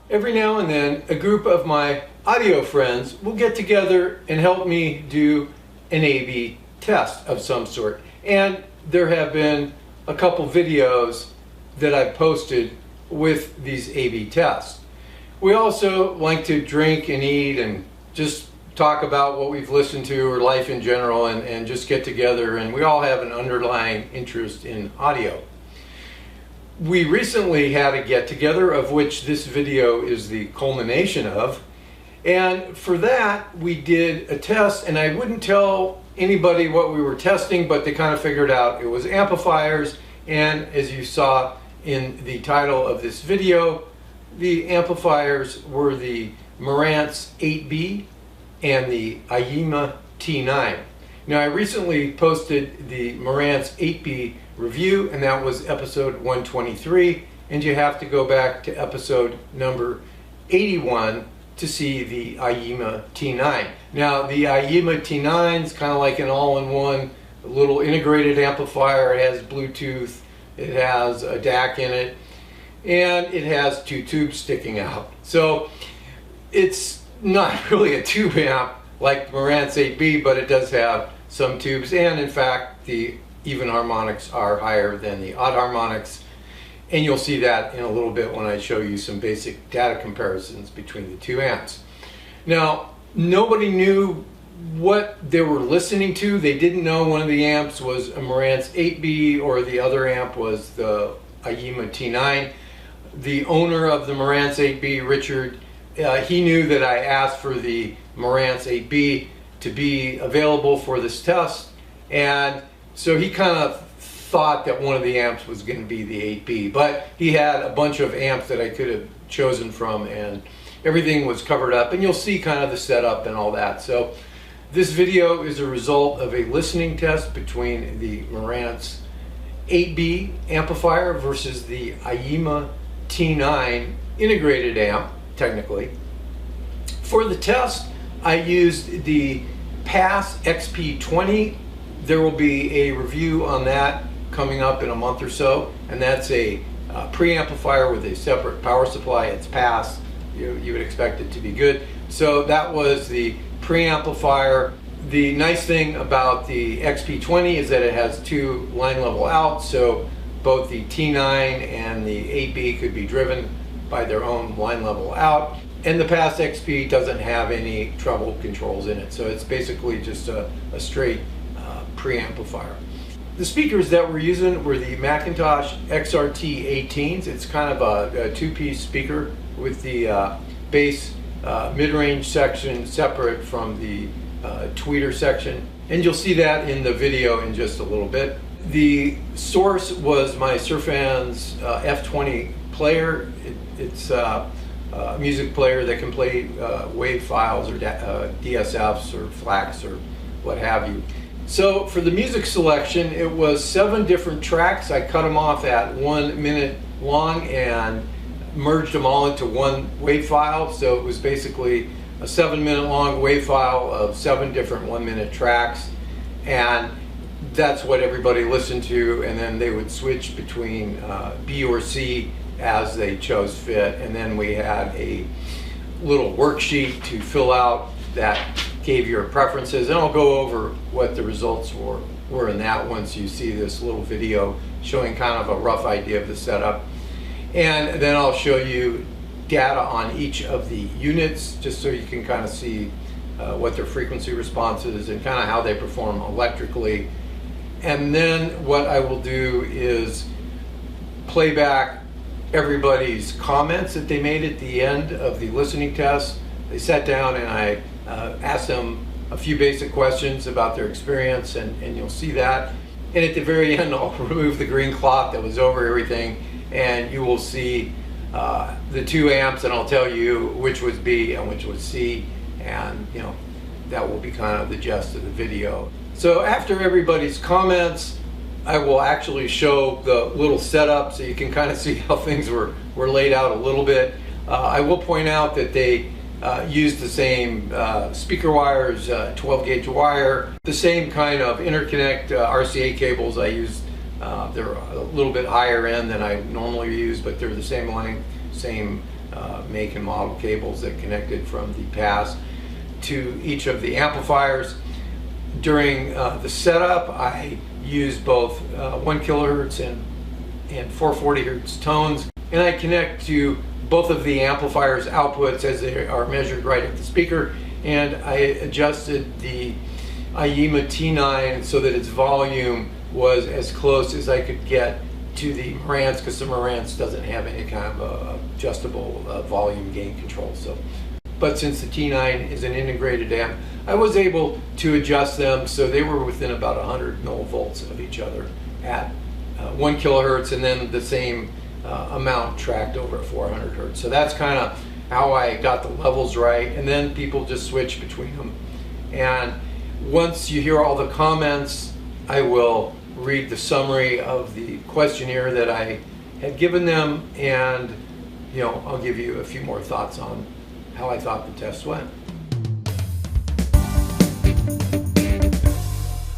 Every now and then, a group of my audio friends will get together and help me do an A/B test of some sort. And there have been a couple videos that I've posted with these A/B tests. We also like to drink and eat and just talk about what we've listened to or life in general, and just get together, and we all have an underlying interest in audio. We recently had a get-together, of which this video is the culmination of, and for that we did a test, and I wouldn't tell anybody what we were testing, but they kind of figured out it was amplifiers. And as you saw in the title of this video, the amplifiers were the Marantz 8B and the Aiyima T9. Now, I recently posted the Marantz 8B review, and that was episode 123, and you have to go back to episode number 81 to see the Aiyima T9. Now, the Aiyima T9 is kind of like an all-in-one little integrated amplifier. It has Bluetooth, it has a DAC in it, and it has two tubes sticking out. So it's not really a tube amp like the Marantz 8B, but it does have some tubes, and in fact the even harmonics are higher than the odd harmonics, and you'll see that in a little bit when I show you some basic data comparisons between the two amps. Now, nobody knew what they were listening to. They didn't know one of the amps was a Marantz 8B or the other amp was the Aiyima T9. The owner of the Marantz 8B, Richard, he knew that I asked for the Marantz 8B to be available for this test, and so he kind of thought that one of the amps was going to be the 8B, but he had a bunch of amps that I could have chosen from, and everything was covered up, and you'll see kind of the setup and all that. So this video is a result of a listening test between the Marantz 8B amplifier versus the Aiyima T9 integrated amp, technically. For the test, I used the Pass XP20. There will be a review on that coming up in a month or so, and that's a preamplifier with a separate power supply. It's Pass. You would expect it to be good. So that was the preamplifier. The nice thing about the XP20 is that it has two line level outs, so both the T9 and the 8B could be driven by their own line level out. And the Pass XP doesn't have any treble controls in it, so it's basically just a straight preamplifier. The speakers that we're using were the Macintosh XRT 18s. It's kind of a two-piece speaker with the bass mid-range section separate from the tweeter section, and you'll see that in the video in just a little bit. The source was my Surfan's F20 player. It's a music player that can play WAV files or DSFs or FLACs or what have you. So for the music selection, it was 7 different tracks. I cut them off at 1 minute long and merged them all into one WAV file. So it was basically a 7-minute long WAV file of 7 different 1-minute tracks, and that's what everybody listened to, and then they would switch between B or C as they chose fit. And then we had a little worksheet to fill out that gave your preferences, and I'll go over what the results were in that once you see this little video showing kind of a rough idea of the setup. And then I'll show you data on each of the units, just so you can kind of see what their frequency response is and kind of how they perform electrically. And then what I will do is play back everybody's comments that they made at the end of the listening test. They sat down and I asked them a few basic questions about their experience, and you'll see that. And at the very end, I'll remove the green cloth that was over everything, and you will see the 2 amps, and I'll tell you which was B and which was C, and that will be kind of the gist of the video. So after everybody's comments, I will actually show the little setup so you can kind of see how things were laid out a little bit. I will point out that they used the same speaker wires, 12 gauge wire, the same kind of interconnect RCA cables I used. They're a little bit higher end than I normally use, but they're the same length, same make and model cables that connected from the pass to each of the amplifiers. During the setup, I use both 1 kilohertz and 440 hertz tones, and I connect to both of the amplifiers' outputs as they are measured right at the speaker, and I adjusted the Aiyima T9 so that its volume was as close as I could get to the Marantz, because the Marantz doesn't have any kind of adjustable volume gain control. But since the T9 is an integrated amp, I was able to adjust them so they were within about 100 millivolts of each other at 1 kilohertz, and then the same amount tracked over at 400 hertz. So that's kind of how I got the levels right, and then people just switch between them. And once you hear all the comments, I will read the summary of the questionnaire that I had given them, and I'll give you a few more thoughts on how I thought the test went.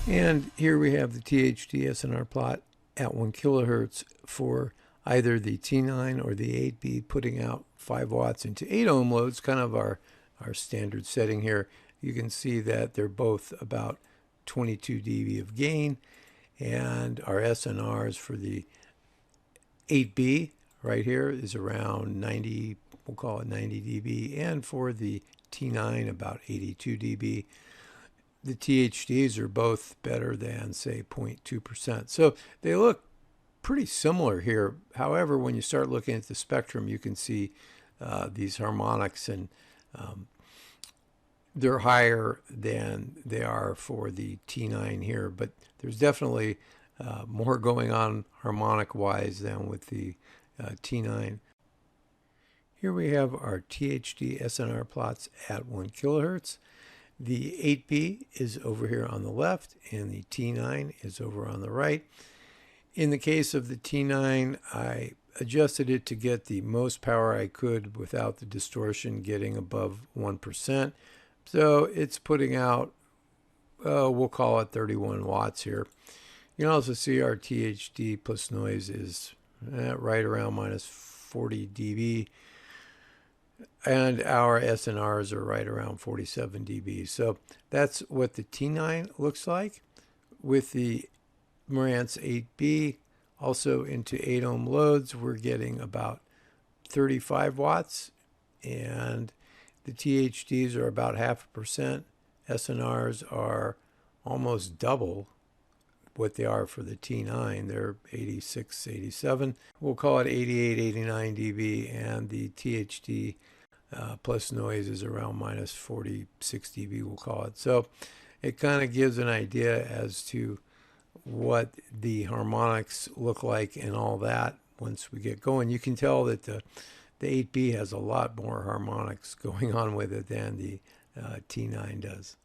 And here we have the THD SNR plot at 1 kilohertz for either the T9 or the 8B, putting out 5 watts into 8 ohm loads, kind of our standard setting here. You can see that they're both about 22 dB of gain, and our SNRs for the 8B right here is around 90, we'll call it 90 dB, and for the T9 about 82 dB. The THDs are both better than, say, 0.2%. So they look pretty similar here. However, when you start looking at the spectrum, you can see these harmonics, and they're higher than they are for the T9 here, but there's definitely more going on harmonic-wise than with the T9. Here we have our THD SNR plots at 1 kilohertz. The 8B is over here on the left, and the T9 is over on the right. In the case of the T9, I adjusted it to get the most power I could without the distortion getting above 1%. So it's putting out, we'll call it 31 watts here. You can also see our THD plus noise is right around minus 40 dB. And our SNRs are right around 47 dB. So that's what the T9 looks like. With the Marantz 8B, also into 8 ohm loads, we're getting about 35 watts. And the THDs are about 0.5%. SNRs are almost double what they are for the T9. They're 86, 87. We'll call it 88, 89 dB, and the THD plus noise is around minus 46 dB, we'll call it. So it kind of gives an idea as to what the harmonics look like and all that once we get going. You can tell that the 8B has a lot more harmonics going on with it than the T9 does.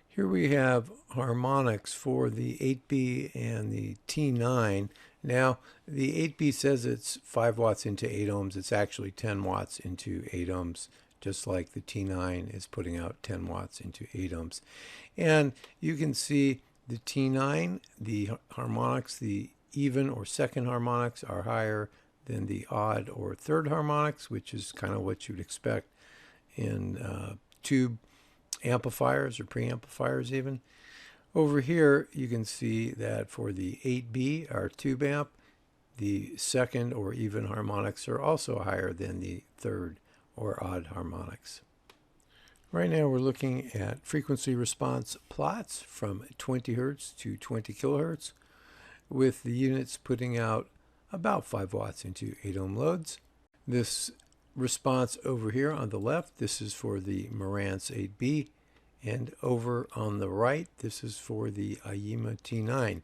Here we have harmonics for the 8B and the T9. Now, the 8B says it's 5 watts into 8 ohms. It's actually 10 watts into 8 ohms, just like the T9 is putting out 10 watts into 8 ohms. And you can see the T9, the harmonics, the even or second harmonics are higher than the odd or third harmonics, which is kind of what you'd expect in tube amplifiers or preamplifiers even. Over here, you can see that for the 8B, our tube amp, the second or even harmonics are also higher than the third or odd harmonics. Right now, we're looking at frequency response plots from 20 hertz to 20 kilohertz, with the units putting out about 5 watts into 8 ohm loads. This response over here on the left, this is for the Marantz 8B. And over on the right, this is for the Aiyima T9.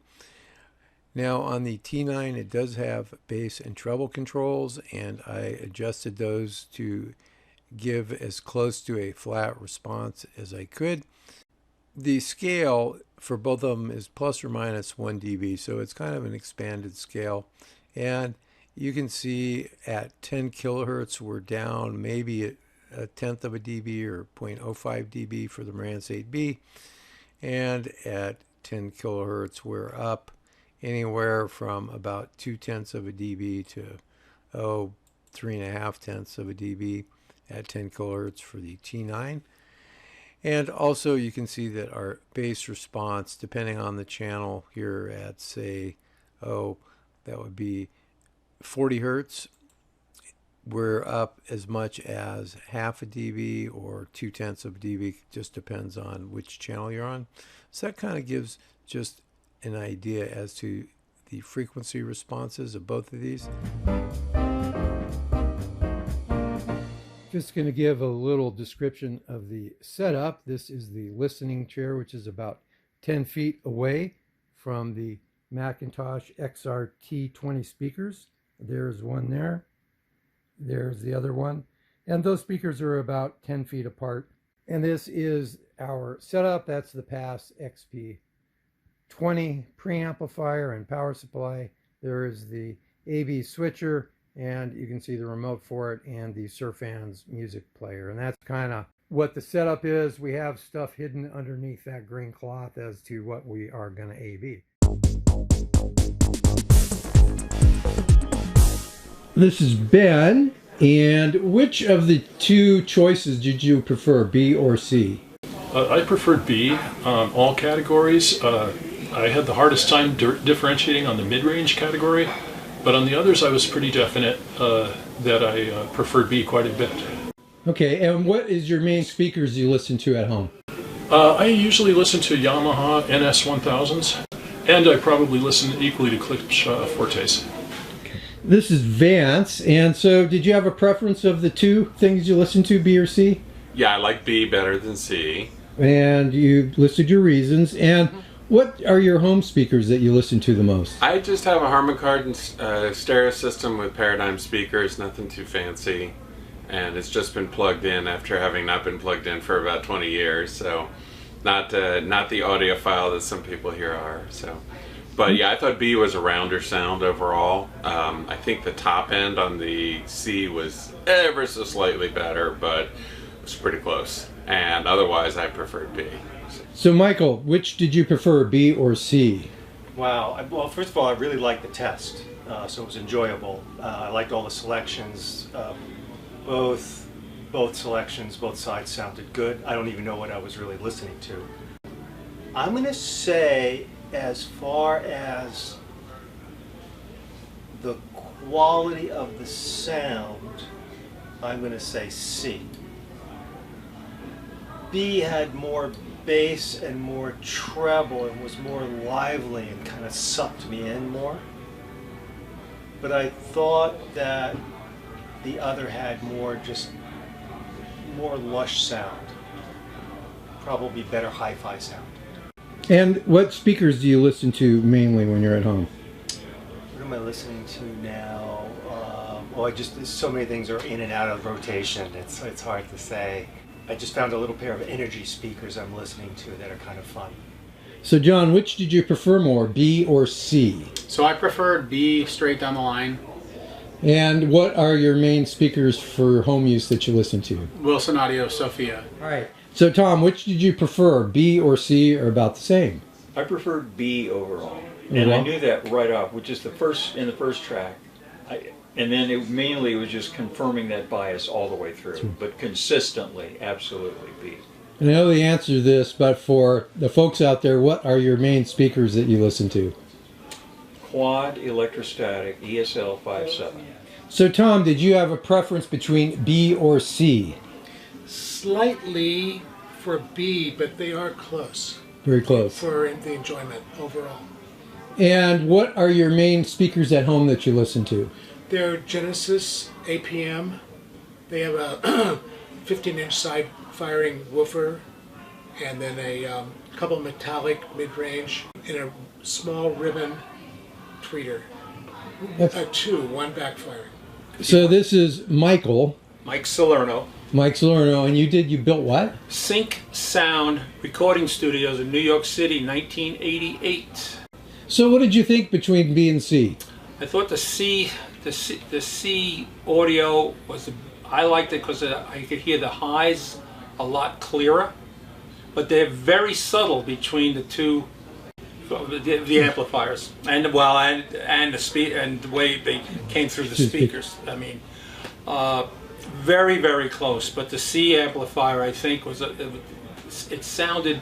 Now on the T9, it does have bass and treble controls, and I adjusted those to give as close to a flat response as I could. The scale for both of them is plus or minus 1 dB, so it's kind of an expanded scale. And you can see at 10 kilohertz, we're down maybe a tenth of a dB or 0.05 dB for the Marantz 8B, and at 10 kilohertz we're up anywhere from about 0.2 of a dB to 3.5 of a dB at 10 kilohertz for the T9. And also you can see that our bass response, depending on the channel here at, say, that would be 40 hertz, we're up as much as half a dB or 0.2 of a dB, just depends on which channel you're on. So that kind of gives just an idea as to the frequency responses of both of these. Just going to give a little description of the setup. This is the listening chair, which is about 10 feet away from the Macintosh XR-T20 speakers. There's one there. There's the other one. And those speakers are about 10 feet apart. And this is our setup. That's the Pass XP20 preamplifier and power supply. There is the AB switcher, and you can see the remote for it and the Surfans music player. And that's kind of what the setup is. We have stuff hidden underneath that green cloth as to what we are going to AB. This is Ben, and which of the two choices did you prefer, B or C? I preferred B on all categories. I had the hardest time differentiating on the mid-range category, but on the others I was pretty definite that I preferred B quite a bit. Okay, and what is your main speakers you listen to at home? I usually listen to Yamaha NS1000s, and I probably listen equally to Klipsch Fortes. This is Vance, and so did you have a preference of the two things you listen to, B or C? Yeah, I like B better than C. And you listed your reasons. And what are your home speakers that you listen to the most? I just have a Harman Kardon stereo system with Paradigm speakers, nothing too fancy. And it's just been plugged in after having not been plugged in for about 20 years. So not the audiophile that some people here are. But yeah, I thought B was a rounder sound overall. I think the top end on the C was ever so slightly better, but it was pretty close. And otherwise, I preferred B. So Michael, which did you prefer, B or C? Wow. Well, first of all, I really liked the test, so it was enjoyable. I liked all the selections. Both selections, both sides sounded good. I don't even know what I was really listening to. I'm going to say, as far as the quality of the sound, I'm going to say C. B had more bass and more treble and was more lively and kind of sucked me in more. But I thought that the other had more lush sound, probably better hi-fi sound. And what speakers do you listen to mainly when you're at home? What am I listening to now? So many things are in and out of rotation. It's hard to say. I just found a little pair of Energy speakers I'm listening to that are kind of fun. So John, which did you prefer more, B or C? So I preferred B straight down the line. And what are your main speakers for home use that you listen to? Wilson Audio Sophia. All right. So Tom, which did you prefer, B or C, or about the same? I preferred B overall, and I knew that right off, which is the first track. And then it mainly was just confirming that bias all the way through, but consistently, absolutely B. And I know the answer to this, but for the folks out there, what are your main speakers that you listen to? Quad electrostatic ESL 5.7. So Tom, did you have a preference between B or C? Slightly for B, but they are close. Very close. For the enjoyment overall. And what are your main speakers at home that you listen to? They're Genesis APM. They have a 15-inch side firing woofer, and then a couple metallic mid-range, and a small ribbon tweeter. One backfiring. So this is Michael. Mike Salerno. Mike Salerno, and you built what? Sync Sound Recording Studios in New York City, 1988. So what did you think between B and C? I thought the C audio was, I liked it because I could hear the highs a lot clearer, but they're very subtle between the two, the amplifiers, and the way they came through the speakers. I mean, Very, very close. But the C amplifier, I think, it sounded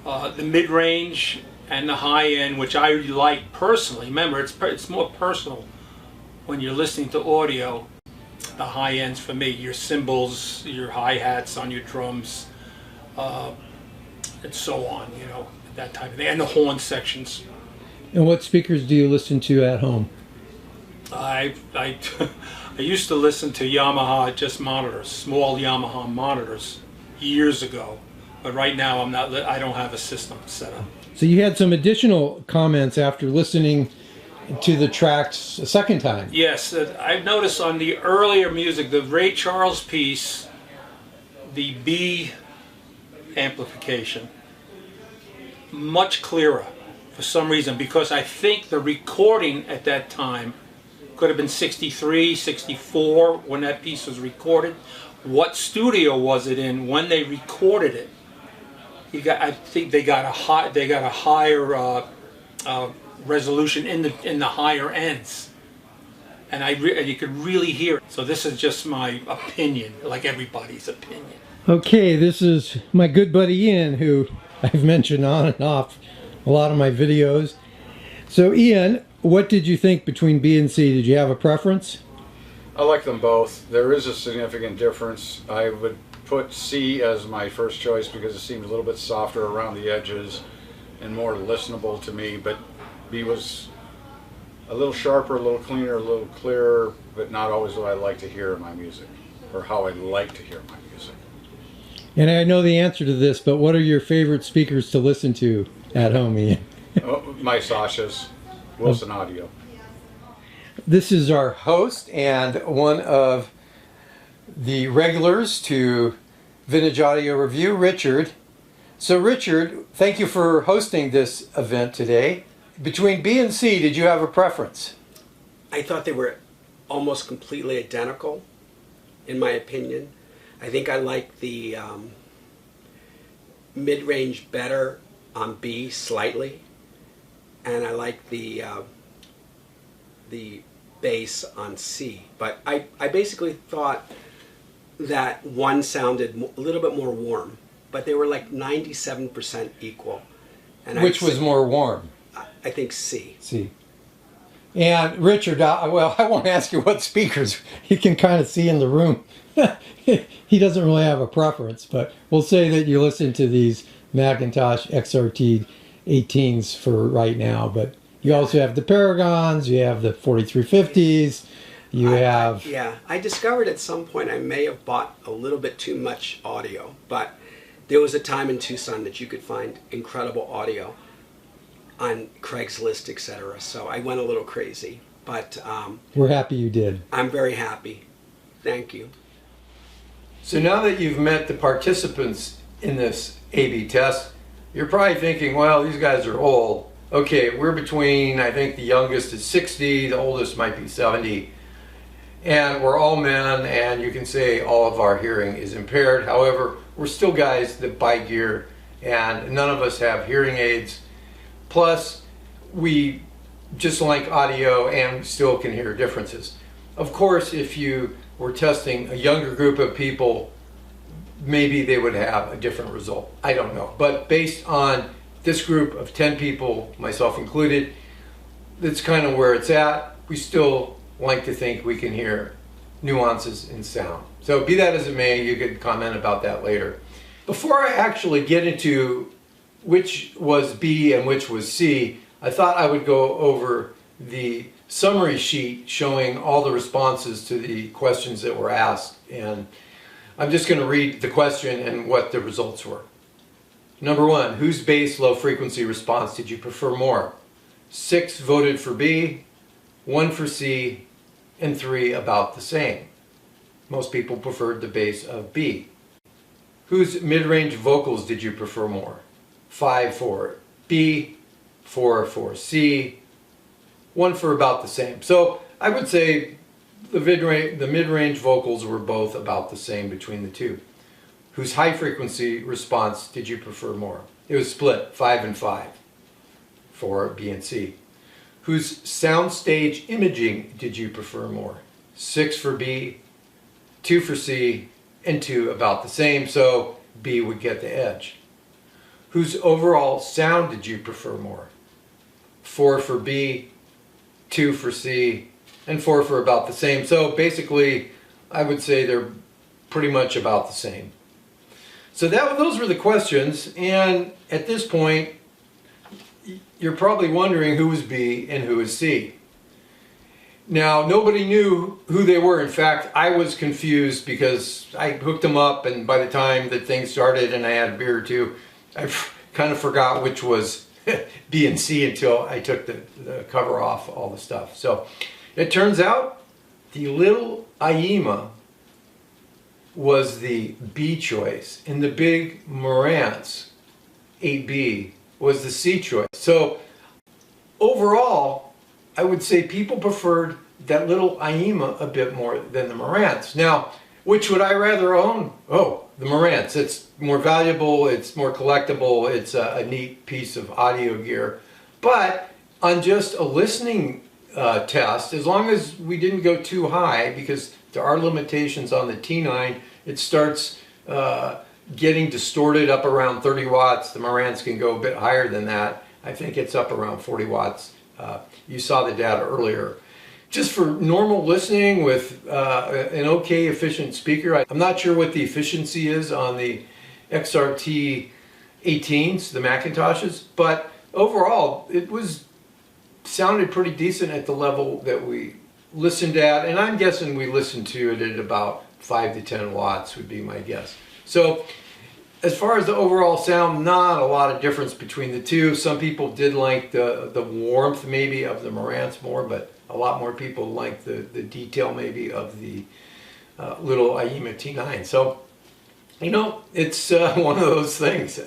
the mid-range and the high-end, which I like personally. Remember, it's more personal when you're listening to audio. The high ends for me, your cymbals, your hi-hats on your drums, and so on, you know, that type of thing, and the horn sections. And what speakers do you listen to at home? I used to listen to Yamaha just monitors, small Yamaha monitors, years ago, but right now I don't have a system set up. So you had some additional comments after listening to the tracks a second time. Yes, I've noticed on the earlier music, the Ray Charles piece, the B amplification, much clearer for some reason, because I think the recording at that time could have been 63, 64 when that piece was recorded. What studio was it in when they recorded it? I think they got a higher resolution in the higher ends, and you could really hear it. So this is just my opinion, like everybody's opinion. Okay, this is my good buddy Ian, who I've mentioned on and off a lot of my videos. So Ian, what did you think between B and C? Did you have a preference? I like them both. There is a significant difference. I would put C as my first choice because it seemed a little bit softer around the edges and more listenable to me, but B was a little sharper, a little cleaner, a little clearer, but not always what I like to hear in my music, or how I like to hear my music. And I know the answer to this, but what are your favorite speakers to listen to at home, Ian? My Sasha's, Wilson Audio. This is our host and one of the regulars to Vintage Audio Review, Richard. So Richard, thank you for hosting this event today. Between B and C, did you have a preference? I thought they were almost completely identical, in my opinion. I think I like the mid-range better on B slightly, and I like the bass on C. But I basically thought that one sounded a little bit more warm, but they were like 97% equal. And Which was more warm? I think C. C. And Richard, well, I won't ask you what speakers. You can kind of see in the room. He doesn't really have a preference, but we'll say that you listen to these Macintosh XRT 18s for right now, but you also have the Paragons, you have the 4350s, you have... Yeah, I discovered at some point I may have bought a little bit too much audio, but there was a time in Tucson that you could find incredible audio on Craigslist, etc. So I went a little crazy, but we're happy you did. I'm very happy. Thank you. So now that you've met the participants in this A/B test, you're probably thinking, well, these guys are old. Okay, we're between, I think the youngest is 60, the oldest might be 70. And we're all men, and you can say all of our hearing is impaired. However, we're still guys that buy gear, and none of us have hearing aids. Plus, we just like audio and still can hear differences. Of course, if you were testing a younger group of people, maybe they would have a different result. I don't know. But based on this group of 10 people, myself included, that's kind of where it's at. We still like to think we can hear nuances in sound. So be that as it may, you could comment about that later. Before I actually get into which was B and which was C, I thought I would go over the summary sheet showing all the responses to the questions that were asked. And I'm just going to read the question and what the results were. Number 1, whose bass low frequency response did you prefer more? 6 voted for B, 1 for C, and 3 about the same. Most people preferred the bass of B. Whose mid-range vocals did you prefer more? 5 for B, 4 for C, 1 for about the same. So I would say the mid-range vocals were both about the same between the two. Whose high frequency response did you prefer more? It was split 5 and 5 for B and C. Whose soundstage imaging did you prefer more? 6 for B, 2 for C, and 2 about the same, so B would get the edge. Whose overall sound did you prefer more? 4 for B, 2 for C, and 4 for about the same. So basically, I would say they're pretty much about the same. So those were the questions, and at this point, you're probably wondering who is B and who is C. Now, nobody knew who they were. In fact, I was confused because I hooked them up, and by the time that things started and I had a beer or two, I kind of forgot which was B and C until I took the cover off all the stuff. So it turns out the little Aiyima was the B choice, and the big Marantz 8B was the C choice. So overall, I would say people preferred that little Aiyima a bit more than the Marantz. Now, which would I rather own? Oh, the Marantz. It's more valuable, it's more collectible, it's a neat piece of audio gear. But on just a listening test, as long as we didn't go too high, because there are limitations on the T9, it starts getting distorted up around 30 watts. The Marantz can go a bit higher than that. I think it's up around 40 watts. You saw the data earlier. Just for normal listening with an okay efficient speaker, I'm not sure what the efficiency is on the XRT 18s, the Macintoshes, but overall it sounded pretty decent at the level that we listened at, and I'm guessing we listened to it at about 5 to 10 watts would be my guess. So as far as the overall sound, not a lot of difference between the two. Some people did like the warmth maybe of the Marantz more, but a lot more people like the detail maybe of the little Aiyima T9. So, you know, it's one of those things.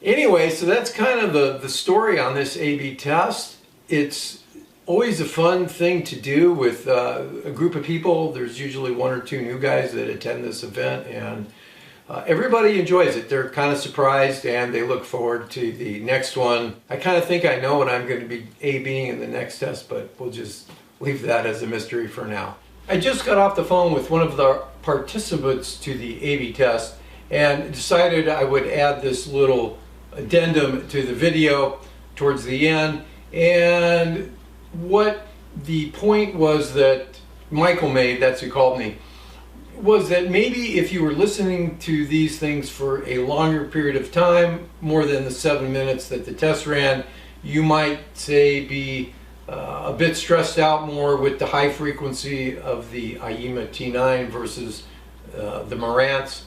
Anyway, so that's kind of the story on this A/B test. It's always a fun thing to do with a group of people. There's usually 1 or 2 new guys that attend this event, and everybody enjoys it. They're kind of surprised, and they look forward to the next one. I kind of think I know what I'm going to be A/Bing in the next test, but we'll just leave that as a mystery for now. I just got off the phone with one of the participants to the A/B test and decided I would add this little addendum to the video towards the end. And what the point was that Michael made, that's who called me, was that maybe if you were listening to these things for a longer period of time, more than the 7 minutes that the test ran, you might say be a bit stressed out more with the high frequency of the Aiyima T9 versus the Marantz.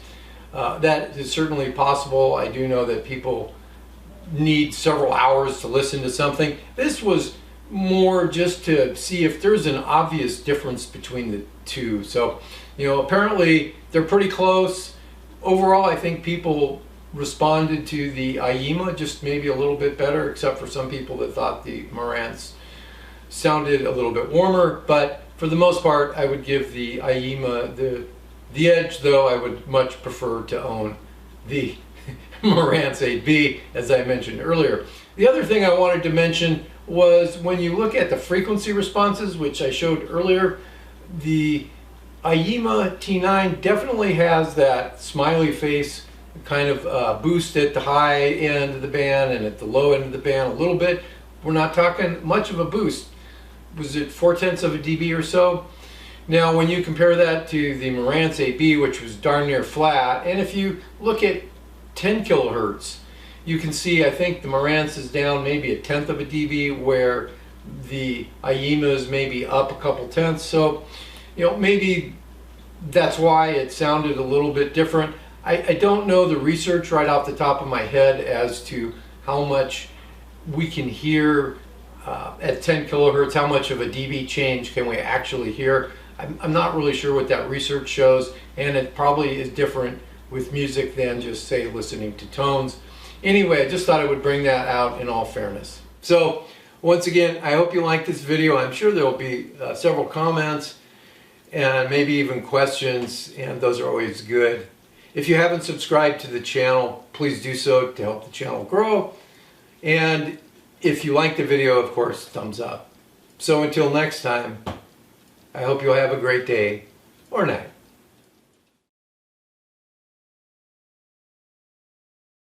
That is certainly possible. I do know that people need several hours to listen to something. This was more just to see if there's an obvious difference between the two. So, you know, apparently they're pretty close. Overall, I think people responded to the Aiyima just maybe a little bit better, except for some people that thought the Marantz sounded a little bit warmer. But for the most part, I would give the Aiyima the edge, though I would much prefer to own the Marantz 8B, as I mentioned earlier. The other thing I wanted to mention was when you look at the frequency responses, which I showed earlier, the Aiyima T9 definitely has that smiley face kind of boost at the high end of the band and at the low end of the band a little bit. We're not talking much of a boost. Was it 0.4 of a dB or so? Now when you compare that to the Marantz 8B, which was darn near flat, and if you look at 10 kilohertz, you can see I think the Marantz is down maybe 1/10 of a dB, where the Aiyima is maybe up a couple tenths. So, you know, maybe that's why it sounded a little bit different. I don't know the research right off the top of my head as to how much we can hear at 10 kilohertz, how much of a dB change can we actually hear. I'm not really sure what that research shows, and it probably is different with music than just, say, listening to tones. Anyway, I just thought I would bring that out in all fairness. So, once again, I hope you liked this video. I'm sure there will be several comments and maybe even questions, and those are always good. If you haven't subscribed to the channel, please do so to help the channel grow. And if you like the video, of course, thumbs up. So until next time, I hope you'll have a great day or night.